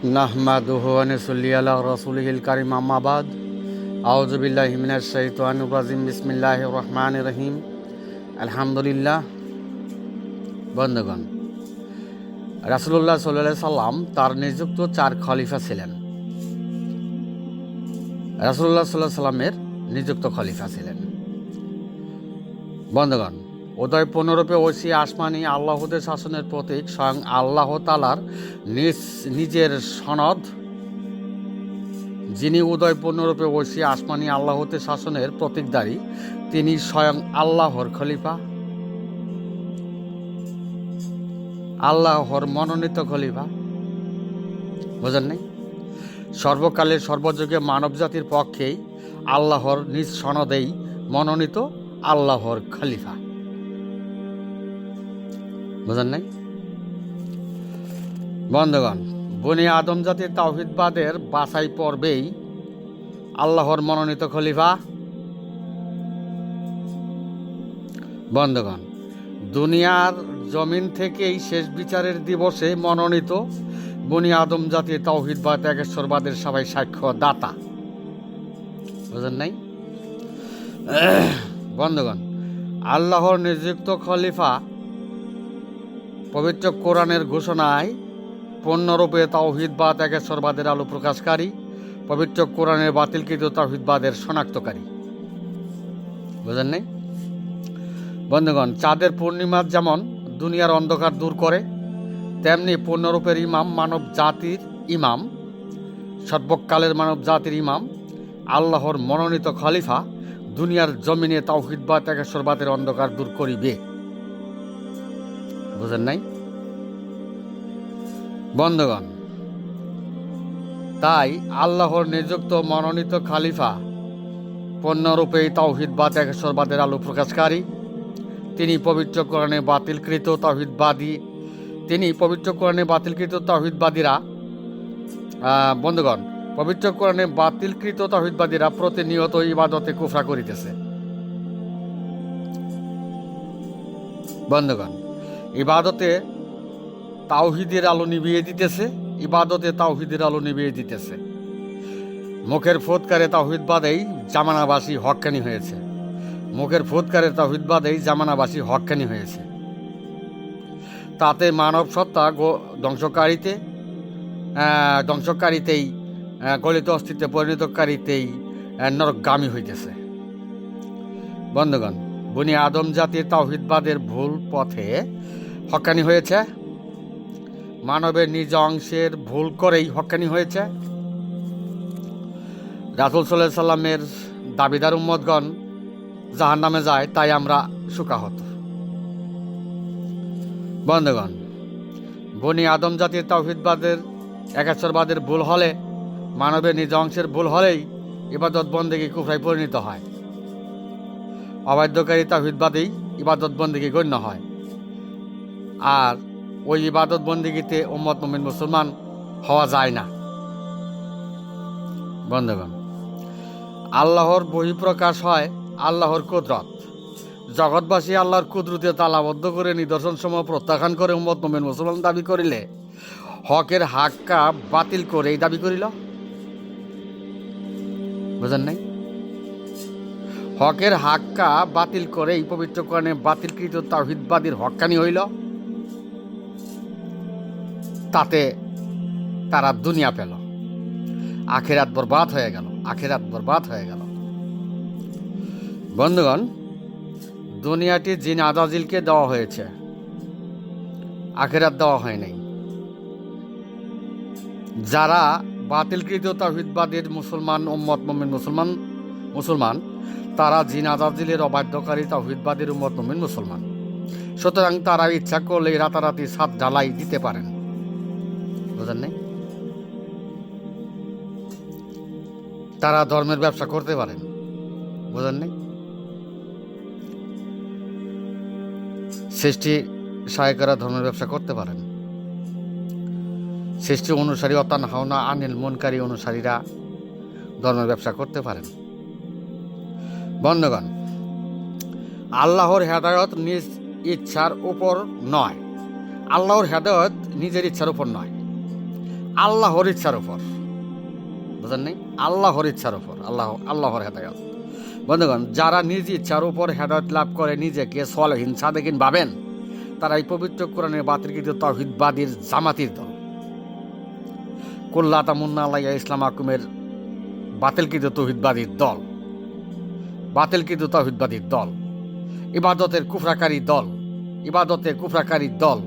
নাহমাদুহু ওয়া নুসাল্লি আলা রাসূলিহিল কারীম আম্মা বাদ আউযু বিল্লাহি মিনাশ শাইতানির রাজিম বিসমিল্লাহির রহমানির রহিম আলহামদুলিল্লাহ। বন্ধুগণ, রাসূলুল্লাহ সাল্লাল্লাহু আলাইহি সাল্লাম তার নিযুক্ত 4 খলিফা ছিলেন। রাসূলুল্লাহ সাল্লাল্লাহু আলাইহি সাল্লামের নিযুক্ত খলিফা ছিলেন। বন্ধুগণ, উদয় পূর্ণরূপে ঐশী আসমানি আল্লাহদের শাসনের প্রতীক স্বয়ং আল্লাহ তাআলার নিজের সনদ, যিনি উদয় পূর্ণরূপে ঐশী আসমানি আল্লাহদের শাসনের প্রতীকধারী, তিনি স্বয়ং আল্লাহর খলিফা, আল্লাহর মনোনীত খলিফা। বোঝেন নাই? সর্বকালের সর্বযুগে মানব জাতির পক্ষেই আল্লাহর নিজ সনদেই মনোনীত আল্লাহর খলিফা। বোঝেন নাই? বন্ধুগণ, বনি আদম জাতির তাওহীদবাদের বাছাই পর্বেই আল্লাহর মনোনীত খলিফা। বন্ধুগণ, দুনিয়ার জমিন থেকেই শেষ বিচারের দিবসে মনোনীত বনি আদম জাতির তাওহীদবাদ একেশ্বরবাদের সবাই সাক্ষ্য দাতা। বুঝেন নাই? বন্ধুগণ, আল্লাহর নিযুক্ত খলিফা পবিত্র কোরআনের ঘোষণায় পূর্ণরূপে তাওহীদবাদ একেশ্বরবাদের আলো প্রকাশকারী, পবিত্র কোরআনের বাতিলকৃত তাওহীদবাদের শনাক্তকারী। বুঝেন নাই? বন্ধুগণ, চাঁদের পূর্ণিমা যেমন দুনিয়ার অন্ধকার দূর করে, তেমনি পূর্ণরূপের ইমাম, মানব জাতির ইমাম, সর্বকালের মানব জাতির ইমাম, আল্লাহর মনোনীত খলিফা দুনিয়ার জমিনে তাওহীদবাদ একেশ্বরবাদের অন্ধকার দূর করিবে। বুঝেন নাই? বন্ধুগণ, তাই আল্লাহর নিযুক্ত মনোনীত খলিফা পূর্ণরূপে তাওহীদবাদ একেশ্বরবাদের আলো প্রকাশকারী, তিনি পবিত্র কোরআনে বাতিলকৃত তাওহীদবাদীরা বন্ধুগণ, পবিত্র কোরআনে বাতিলকৃত তাওহীদবাদীরা প্রতিনিয়ত ইবাদতে কুফরা করিতেছে। বন্ধুগণ, ইবাদতে তাওহীদের আলো নিভিয়ে দিতেছে। মুখের ফুৎকারে তাওহীদবাদেই জামানাবাসী হক্কানি হয়েছে। তাতে মানব সত্তা ধ্বংসকারীতেই গলিত অস্তিত্বে পরিণতকারীতেই নরকগামী হইতেছে। বন্ধুগণ, বনি আদম জাতির তাওহীদবাদের ভুল পথে হক্কানি হয়েছে, মানবের নিজ অংশের ভুল করেই হক্কানি হয়েছে। রাসূল সাল্লাল্লাহু আলাইহি সাল্লামের দাবিদার উম্মতগণ জাহান্নামে যায়, তাই আমরা শোকাহত। বন্ধুগণ, বনি আদম জাতির তাওহীদবাদের একেশ্বরবাদের ভুল হলে, মানবের নিজ অংশের ভুল হলেই ইবাদত বন্দেগী কুফরায় পরিণত হয়। অবাধ্যকারী তাওহীদবাদেই ইবাদত বন্দেগী গণ্য হয়, আর ওই ইবাদত বন্দেগীতে উম্মত মুমিন মুসলমান হওয়া যায় না। বন্ধুগণ, আল্লাহর বহিঃপ্রকাশ হয় আল্লাহর কুদরত। জগৎবাসী আল্লাহর কুদরতে তালাবদ্ধ করে নিদর্শনসমূহ প্রত্যাখ্যান করে উম্মত মুমিন মুসলমান দাবি করিলে হকের হাক্কা বাতিল করে এই দাবি করিল। বুঝেন নাই? হকের হাক্কা বাতিল করে এই পবিত্র কোরআনে বাতিলকৃত তাওহীদবাদীর হক্কানি হইল। তাতে তারা দুনিয়া পেল, আখিরাত বরবাদ হয়ে গেল। বন্ধুগণ, দুনিয়াটি জিন আজাজিলকে দেওয়া হয়েছে, আখিরাত দেওয়া হয় নাই। যারা বাতিলকৃত তাওহীদবাদের উম্মত মুমিন মুসলমান, তারা জিন আজাজিলের অবাধ্যকারী তাওহীদবাদের উম্মত মুমিন মুসলমান। সুতরাং তারা ইচ্ছা করলে রাতারাতি ছাদ ঢালাই দিতে পারেন। বুঝেন নাই? তারা ধর্মের ব্যবসা করতে পারেন। বুঝেন নাই? সৃষ্টি সহায়করা ধর্মের ব্যবসা করতে পারেন। সৃষ্টি অনুসারী অতানহাউনা আনিল মুনকারী অনুসারীরা ধর্মের ব্যবসা করতে পারেন। বন্ধুগণ, আল্লাহর হেদায়ত নিজ ইচ্ছার উপর নয়, আল্লাহর হেদায়ত নিজের ইচ্ছার উপর নয়। আল্লাহর ইচ্ছার উপর, বুঝেন নাই? আল্লাহর ইচ্ছার উপর, আল্লাহর হেদায়ত। বন্ধুগণ, যারা নিজ ইচ্ছার উপর হেদায়ত লাভ করে নিজেকে সলেহীন সাদেকিন ভাবেন, তারা এই পবিত্র কোরআনের বাতিলকৃত তাওহীদবাদীর জামাতির দল। কুল্লা তামুন্না আলাইয়া ইসলাম আকুমের বাতিলকৃত তাওহীদবাদীর দল, বাতিলকৃত তাওহীদবাদীর দল, ইবাদতের কুফরাকারী দল,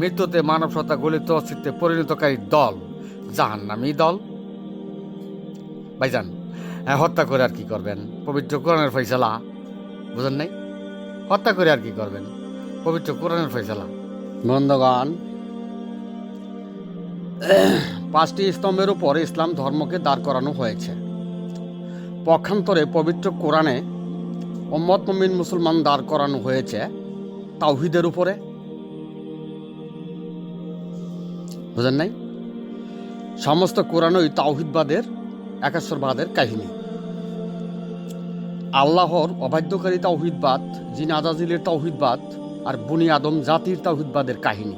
মৃত্যুতে মানব সত্তা গলিত অস্তিত্বে পরিণতকারী দল, জাহান্নামী দল। ভাইজান, হত্যা করে আর কি করবেন? পবিত্র কোরআনের ফয়সালা, বুঝেন নাই? হত্যা করে আর কি করবেন? পবিত্র কোরআনের ফয়সালা। বন্ধুগণ, 5টি স্তম্ভের উপর ইসলাম ধর্মকে দাঁড় করানো হয়েছে। পক্ষান্তরে পবিত্র কোরআনে উম্মত মুমিন মুসলমান দাঁড় করানো হয়েছে তাওহীদের উপরে। বুঝেন নাই? সমস্ত কোরআনই তাওহীদবাদের, একেশ্বরবাদের কাহিনী। আল্লাহর অবাধ্যকারী তাওহীদবাদ, জিন আজাজিলের তাওহীদবাদ আর বনি আদম জাতির তাওহীদবাদের কাহিনী।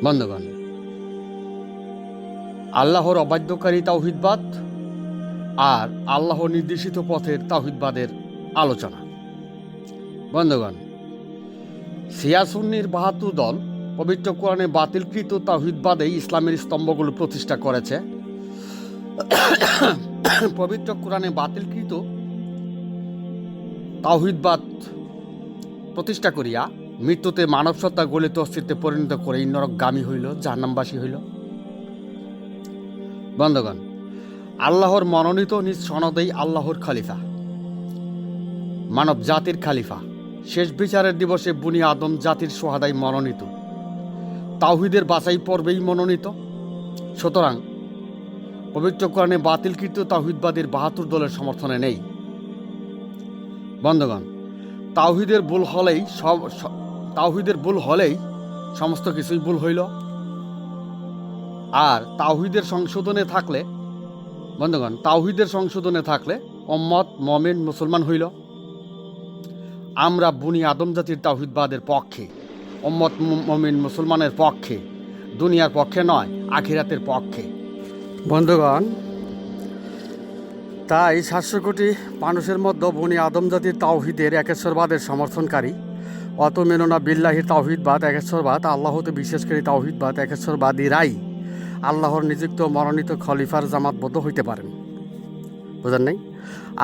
বন্ধুগণ, আল্লাহর অবাধ্যকারী তাওহীদবাদ আর আল্লাহ নির্দেশিত পথের তাওহীদবাদের আলোচনা। বন্ধুগণ, শিয়া সুন্নির 72 দল পবিত্র কোরআনে বাতিলকৃত তাওহীদবাদে ইসলামের স্তম্ভগুলো প্রতিষ্ঠা করেছে। পবিত্র কোরআনে বাতিলকৃত তাওহীদবাদ প্রতিষ্ঠা করিয়া মৃত্যুতে মানব সত্তা গলিত অস্তিত্বে পরিণত করে নরকগামী হইল, জাহান্নামবাসী হইল। বন্ধুগণ, আল্লাহর মনোনীত নিজ সনদেই আল্লাহর খলিফা, মানব জাতির খলিফা, শেষ বিচারের দিবসে বনি আদম জাতির সোহাদাই মনোনীত, তাওহীদের বাছাই পর্বেই মনোনীত। সুতরাং পবিত্র কোরআনে বাতিলকৃত তাওহীদবাদীর 72 দলের সমর্থনে নেই। বন্ধুগণ, তাওহীদের ভুল হলেই সমস্ত কিছুই ভুল হইল। আর তাওহীদের সংশোধনে থাকলে, বন্ধুগণ, তাওহীদের সংশোধনে থাকলে উম্মত মুমিন মুসলমান হইল। আমরা বনি আদম জাতির তাওহীদবাদের পক্ষে, উম্মত মুমিন মুসলমানের পক্ষে, দুনিয়ার পক্ষে নয়, আখিরাতের পক্ষে। বন্ধুগণ, তাই 700 কোটি মানুষের মধ্যে বনি আদম জাতির তাওহীদের একেশ্বরবাদের সমর্থনকারী, অতমেননা বিল্লাহির তাওহীদবাদ, একেশ্বরবাদ, আল্লাহতে বিশ্বাসকারী তাওহীদবাদ, একেশ্বরবাদীরাই আল্লাহর নিযুক্ত মনোনীত খলিফার জামাতবদ্ধ হইতে পারেন। বুঝেন নাই?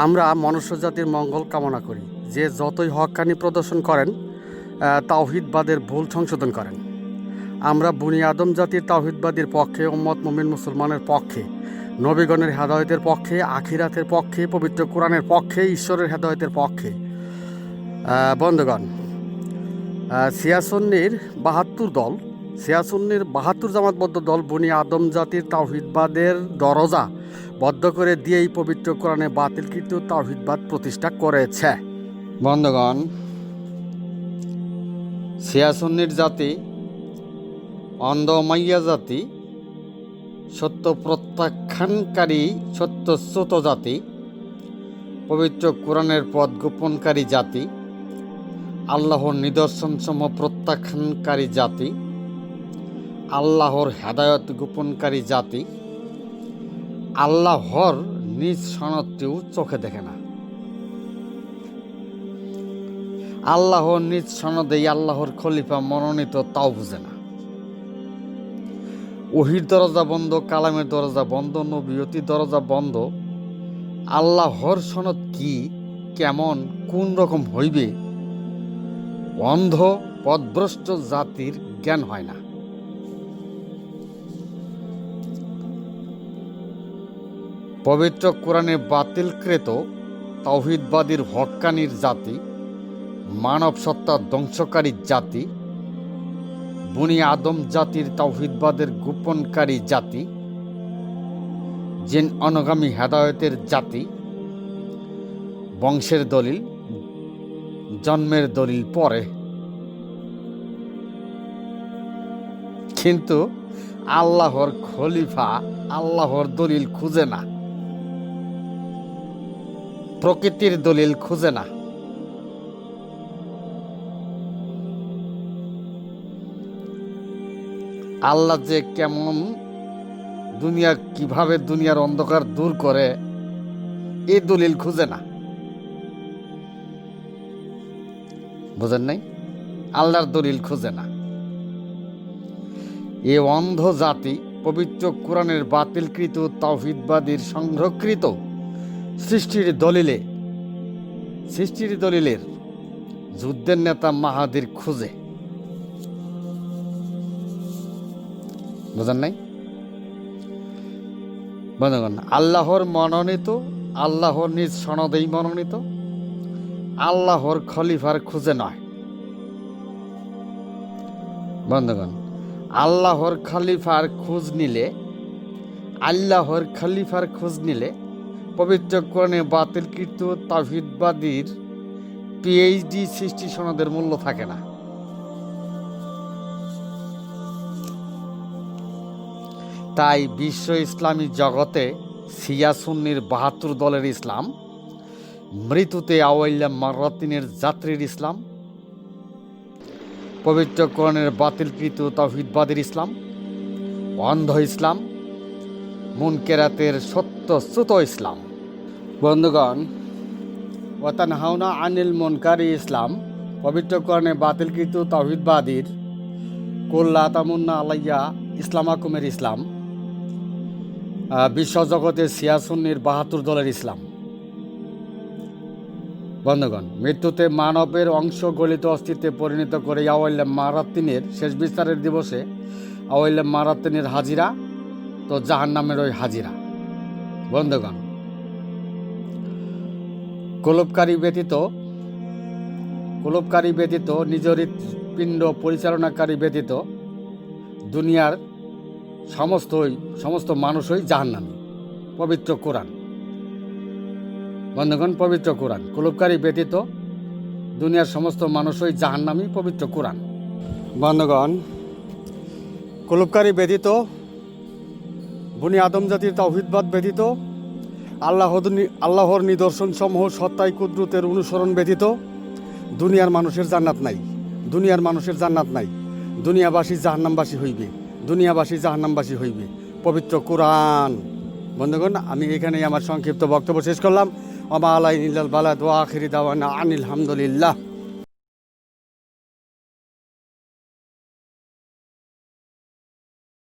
আমরা মনুষ্য জাতির মঙ্গল কামনা করি। যে যতই হক্কানি প্রদর্শন করেন, তাওহীদবাদের ভুল সংশোধন করেন। আমরা বনি আদম জাতির তাওহীদবাদীর পক্ষে, উম্মত মুমিন মুসলমানের পক্ষে, নবীগণের হেদায়েতের পক্ষে, আখিরাতের পক্ষে, পবিত্র কোরআনের পক্ষে, ঈশ্বরের হেদায়েতের পক্ষে। বন্ধুগণ, শিয়া সুন্নির 72 দল, শিয়া সুন্নির 72 জামাতবদ্ধ দল বনি আদম জাতির তাওহীদবাদের দরজা বদ্ধ করে দিয়েই পবিত্র কোরআনে বাতিলকৃত তাওহীদবাদ প্রতিষ্ঠা করেছে। বন্ধুগণ, শিয়া সুন্নির জাতি অন্ধ মাইয়া জাতি, সত্য প্রত্যাখ্যানকারী সত্যচ্যুত জাতি, পবিত্র কোরআনের পথ গোপনকারী জাতি, আল্লাহর নিদর্শনসমূহ প্রত্যাখ্যানকারী জাতি, আল্লাহর হেদায়ত গোপনকারী জাতি, আল্লাহর নিজ সনদটিও চোখে দেখে না। আল্লাহর নিজ সনদেই আল্লাহর খলিফা মনোনীত, তাও বুঝে না। ওহির দরজা বন্ধ, কালামের দরজা বন্ধ, নবুয়তির দরজা বন্ধ। আল্লাহর সনদ কি, কেমন, কোন রকম হইবে, অন্ধ পথভ্রষ্ট জাতির জ্ঞান হয় না। পবিত্র কোরআনে বাতিলকৃত তাওহীদবাদীর হক্কানির জাতি, মানব সত্তা ধ্বংসকারী জাতি, বনি আদম জাতির তাওহীদবাদের গোপনকারী জাতি, জিন অনুগামী হেদায়েতের জাতি, বংশের দলিল, জন্মের দলিল পরে, কিন্তু আল্লাহর খলিফা, আল্লাহর দলিল খুঁজে না, প্রকৃতির দলিল খুঁজে না। আল্লাহ যে কেমন কিভাবে দুনিয়ার অন্ধকার দূর করে এই দলিল খুঁজে না। বুঝেন নাই? আল্লাহর দলিল খুঁজে না। এ অন্ধ জাতি পবিত্র কোরআনের বাতিলকৃত তাওহীদবাদীর সংরক্ষিত সৃষ্টির দলিলের যুদ্ধের নেতা মাহাদির খুঁজে। বুঝেন নাই বন্ধুগণ? আল্লাহর মনোনীত, আল্লাহর নিজ সনদেই মনোনীত, আল্লাহর খলিফার খুঁজে নয়। বন্ধুগণ, আল্লাহর খলিফার খোঁজ নিলে পবিত্র কোরআনে বাতিলকৃত তাওহীদবাদীর পিএইচডি সৃষ্টি সনদের মূল্য থাকে না। তাই বিশ্ব ইসলামী জগতে শিয়া সুন্নির ৭২ দলের ইসলাম, মৃত্যুতে আওয়াইল্লা মারাতিনের যাত্রীর ইসলাম, পবিত্র কোরআনের বাতিলকৃত তাওহীদবাদীর ইসলাম, অন্ধ ইসলাম, মুনকেরাতের সত্যচ্যুত ইসলাম। বন্ধুগণ, ওয়াতানহাউনা আনিল মুনকারি ইসলাম, পবিত্র কোরআনে বাতিলকৃত তাওহীদবাদীর কুল্লা তামুন্না আলাইয়া ইসলামাকুমের ইসলাম, বিশ্বজগতের শিয়া সুন্নির ৭২ দলের ইসলাম। বন্ধুগণ, মৃত্যুতে মানবের অংশ গলিত অস্তিত্বে পরিণত করে আওয়াইল্লা মারাতিনের শেষ বিস্তারের দিবসে আওয়াইল্লা মারাতিনের হাজিরা তো জাহান্নামের ওই হাজিরা। বন্ধুগণ, কলবকারী ব্যতীত নিজের পিণ্ড পরিচালনাকারী ব্যতীত দুনিয়ার সমস্ত মানুষই জাহান্নামী। পবিত্র কোরআন। বন্ধুগণ, পবিত্র কোরআন। কলবকারী ব্যতীত দুনিয়ার সমস্ত মানুষই জাহান্নামী। পবিত্র কোরআন। বন্ধুগণ, কলবকারী ব্যতীত, বনি আদম জাতির তাওহীদবাদ ব্যতীত, আল্লাহর নিদর্শন সমূহ সত্তাই কুদরতের অনুসরণ ব্যতীত দুনিয়ার মানুষের জান্নাত নাই। দুনিয়াবাসী জাহান্নামবাসী হইবে। পবিত্র কোরআন। বন্ধুগণ, আমি এখানেই আমার সংক্ষিপ্ত বক্তব্য শেষ করলাম। ওয়া মা আলাইনা ইল্লাল বালাগ ওয়া আখিরি দাওয়ানা আনিল হামদুলিল্লাহ।